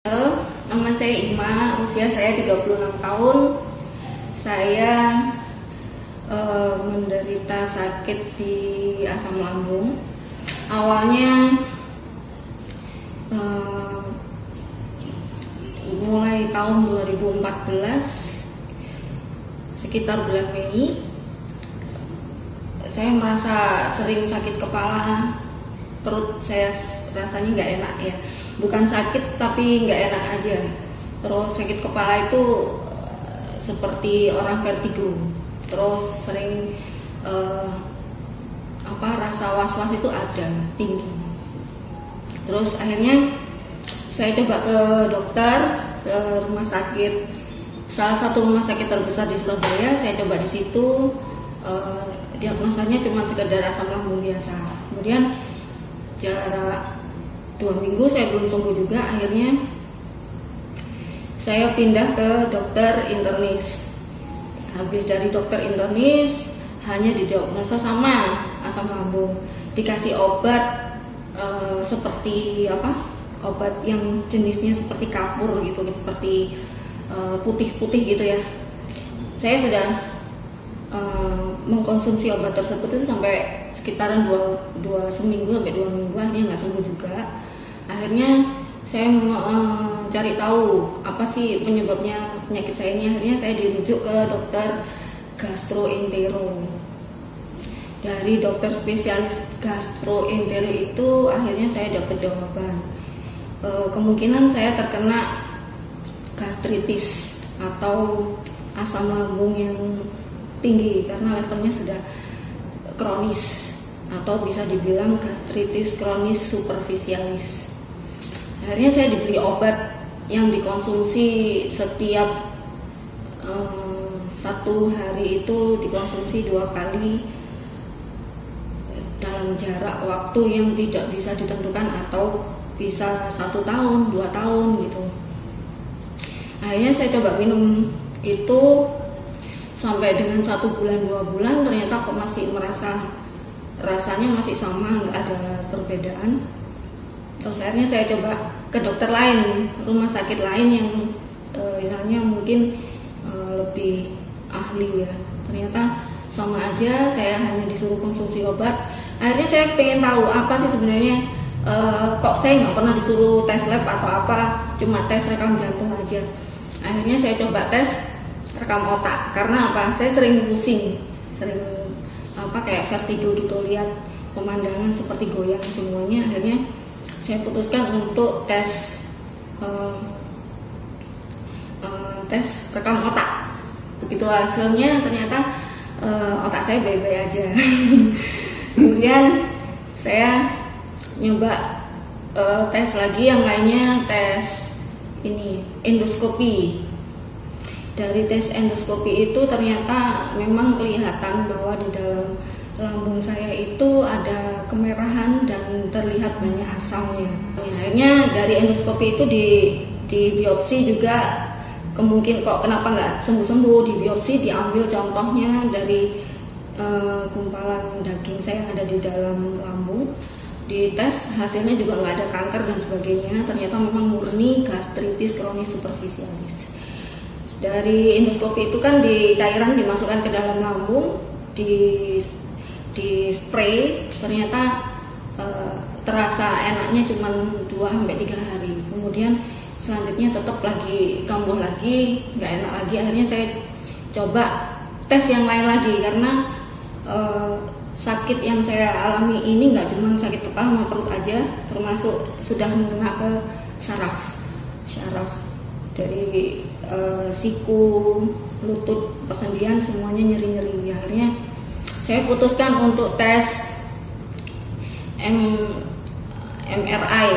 Halo, nama saya Ima, usia saya 36 tahun. Saya menderita sakit di asam lambung. Awalnya mulai tahun 2014, sekitar bulan Mei, saya merasa sering sakit kepala, perut saya rasanya nggak enak ya. Bukan sakit tapi nggak enak aja. Terus sakit kepala itu seperti orang vertigo. Terus sering rasa was-was itu ada tinggi. Terus akhirnya saya coba ke dokter, ke rumah sakit, salah satu rumah sakit terbesar di Surabaya. Saya coba di situ, diagnosanya cuma sekedar asam lambung biasa. Kemudian jarak 2 minggu saya belum sembuh juga. Akhirnya saya pindah ke dokter internis. Habis dari dokter internis, hanya didiagnosa sama asam lambung, dikasih obat seperti obat yang jenisnya seperti kapur gitu, seperti putih-putih gitu ya. Saya sudah mengkonsumsi obat tersebut itu sampai sekitaran seminggu sampai 2 minggu, akhirnya nggak sembuh juga. Akhirnya saya cari tahu apa sih penyebabnya penyakit saya ini. Akhirnya saya dirujuk ke dokter gastroentero. Dari dokter spesialis gastroentero itu akhirnya saya dapat jawaban, kemungkinan saya terkena gastritis atau asam lambung yang tinggi karena levelnya sudah kronis, atau bisa dibilang gastritis kronis superficialis. Akhirnya saya diberi obat yang dikonsumsi setiap 1 hari itu dikonsumsi 2 kali dalam jarak waktu yang tidak bisa ditentukan, atau bisa 1 tahun, 2 tahun gitu. Akhirnya saya coba minum itu sampai dengan 1 bulan 2 bulan, ternyata kok masih rasanya masih sama, nggak ada perbedaan. Terus akhirnya saya coba ke dokter lain, rumah sakit lain yang misalnya mungkin lebih ahli ya. Ternyata sama aja, saya hanya disuruh konsumsi obat. Akhirnya saya pengen tahu apa sih sebenarnya, kok saya nggak pernah disuruh tes lab atau apa, cuma tes rekam jantung aja. Akhirnya saya coba tes rekam otak, karena apa? Saya sering pusing, sering kayak vertigo gitu, lihat pemandangan seperti goyang semuanya. Akhirnya saya putuskan untuk tes rekam otak. Begitu hasilnya, ternyata otak saya baik-baik aja. Kemudian saya nyoba tes lagi yang lainnya, tes endoskopi. Dari tes endoskopi itu ternyata memang kelihatan bahwa di dalam lambung saya itu ada kemerahan dan terlihat banyak asamnya. Akhirnya dari endoskopi itu di biopsi juga, kemungkinan kok kenapa nggak sembuh-sembuh, di biopsi diambil contohnya dari gumpalan daging saya yang ada di dalam lambung. Di tes hasilnya juga nggak ada kanker dan sebagainya. Ternyata memang murni gastritis kronis superficialis. Dari endoskopi itu kan di cairan dimasukkan ke dalam lambung, di spray, ternyata terasa enaknya cuma 2-3 hari. Kemudian selanjutnya tetap lagi kambuh lagi, nggak enak lagi. Akhirnya saya coba tes yang lain lagi, karena sakit yang saya alami ini nggak cuma sakit kepala sama perut aja, termasuk sudah mengena ke syaraf dari siku, lutut, persendian, semuanya nyeri-nyeri. Akhirnya saya putuskan untuk tes MRI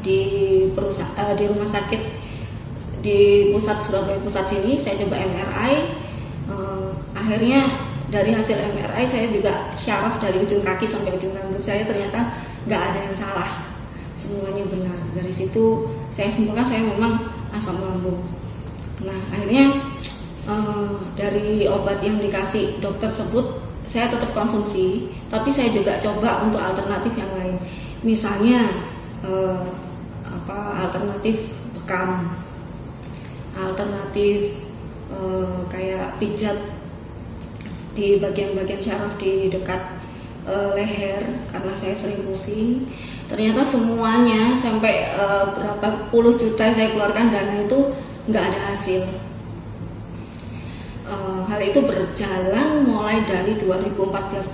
di rumah sakit di pusat Surabaya pusat sini. Saya coba MRI. Akhirnya dari hasil MRI saya juga syaraf dari ujung kaki sampai ujung rambut saya ternyata nggak ada yang salah, semuanya benar. Dari situ saya simpulkan saya memang asam lambung. Nah, akhirnya dari obat yang dikasih dokter tersebut saya tetap konsumsi, tapi saya juga coba untuk alternatif yang lain. Misalnya alternatif bekam, alternatif kayak pijat di bagian-bagian syaraf di dekat leher karena saya sering pusing. Ternyata semuanya sampai berapa puluh juta saya keluarkan dana itu nggak ada hasil. Hal itu berjalan mulai dari 2014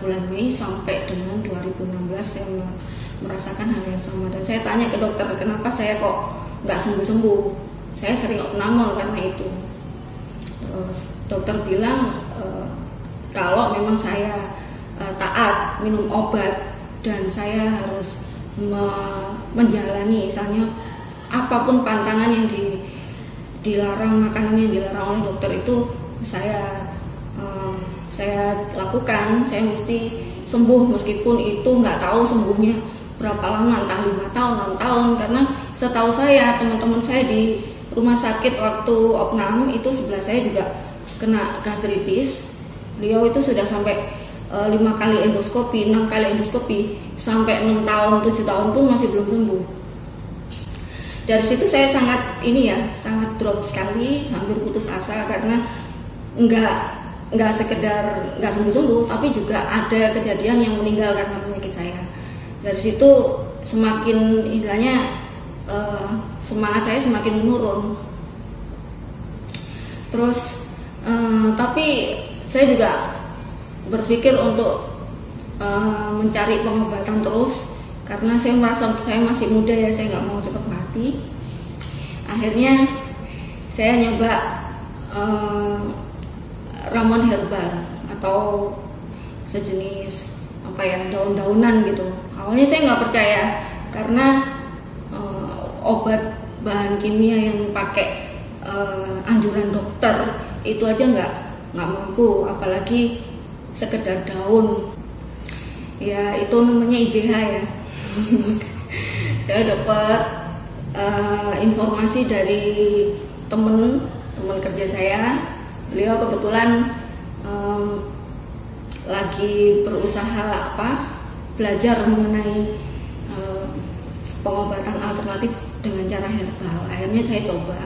bulan Mei sampai dengan 2016 saya merasakan hal yang sama. Dan saya tanya ke dokter, kenapa saya kok nggak sembuh-sembuh? Saya sering abnormal karena itu. Terus dokter bilang kalau memang saya taat minum obat dan saya harus menjalani misalnya apapun pantangan yang dilarang, makanan yang dilarang oleh dokter itu saya lakukan. Saya mesti sembuh meskipun itu nggak tahu sembuhnya berapa lama, entah 5 tahun, 6 tahun. Karena setahu saya teman-teman saya di rumah sakit waktu opnam itu sebelah saya juga kena gastritis. Beliau itu sudah sampai 5 kali endoskopi, 6 kali endoskopi, sampai 6 tahun, 7 tahun pun masih belum sembuh. Dari situ saya sangat sangat drop sekali, hampir putus asa karena nggak sekedar nggak sembuh-sembuh, tapi juga ada kejadian yang meninggal karena penyakit saya. Dari situ semakin istilahnya semangat saya semakin menurun. Terus tapi saya juga berpikir untuk mencari pengobatan terus karena saya merasa saya masih muda ya, saya nggak mau cepat mati. Akhirnya saya nyoba ramuan herbal atau sejenis daun-daunan gitu. Awalnya saya nggak percaya karena obat bahan kimia yang pakai anjuran dokter itu aja nggak mampu, apalagi sekedar daun. Ya itu namanya IBH ya. Saya dapat informasi dari teman kerja saya. Beliau kebetulan lagi berusaha belajar mengenai pengobatan alternatif dengan cara herbal. Akhirnya saya coba.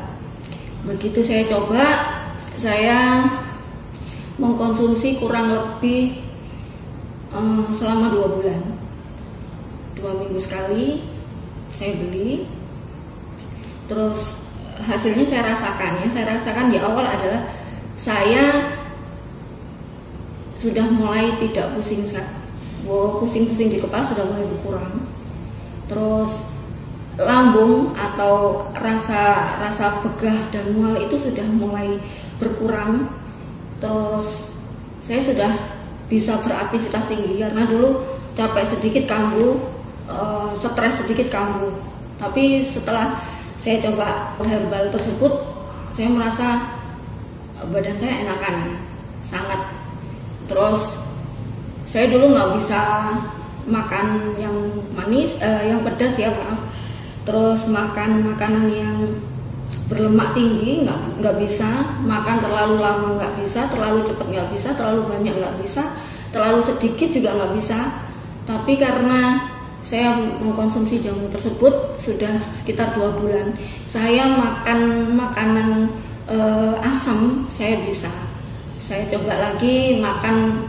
Begitu saya coba, saya mengkonsumsi kurang lebih selama 2 bulan. 2 minggu sekali saya beli. Terus hasilnya saya rasakan di awal adalah saya sudah mulai tidak pusing. Pusing-pusing di kepala sudah mulai berkurang. Terus lambung atau rasa begah dan mual itu sudah mulai berkurang. Terus saya sudah bisa beraktivitas tinggi karena dulu capek sedikit kambuh, stres sedikit kambuh. Tapi setelah saya coba herbal tersebut, saya merasa badan saya enakan sangat. Terus saya dulu nggak bisa makan yang manis, yang pedas ya maaf. Terus makan makanan yang berlemak tinggi nggak bisa, makan terlalu lama nggak bisa, terlalu cepat nggak bisa, terlalu banyak nggak bisa, terlalu sedikit juga nggak bisa. Tapi karena saya mengkonsumsi jamu tersebut sudah sekitar 2 bulan, saya makan makanan asam saya bisa. Saya coba lagi makan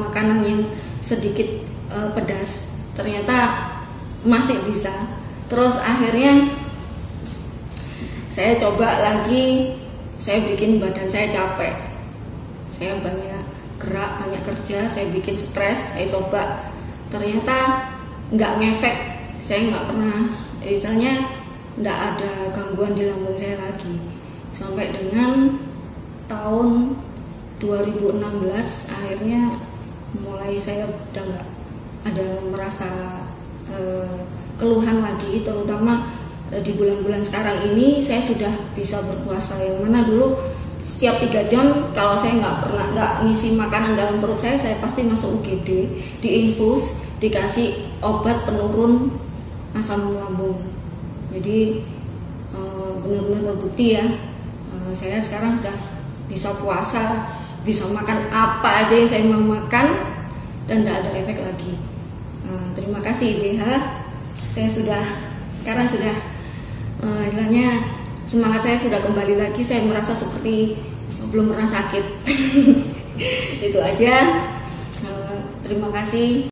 makanan yang sedikit pedas, ternyata masih bisa. Terus akhirnya saya coba lagi, saya bikin badan saya capek, saya banyak gerak, banyak kerja, saya bikin stres, saya coba, ternyata nggak ngefek. Saya nggak pernah, misalnya nggak ada gangguan di lambung saya lagi. Sampai dengan tahun 2016 akhirnya mulai saya udah nggak ada merasa keluhan lagi, terutama di bulan-bulan sekarang ini saya sudah bisa berpuasa, yang mana dulu setiap 3 jam kalau saya nggak ngisi makanan dalam perut saya pasti masuk UGD, diinfus, dikasih obat penurun asam lambung. Jadi benar-benar terbukti ya, saya sekarang sudah bisa puasa, bisa makan apa aja yang saya mau makan dan tidak ada efek lagi. Terima kasih IBH, saya sekarang sudah istilahnya semangat saya sudah kembali lagi. Saya merasa seperti belum pernah sakit. Itu aja. Terima kasih.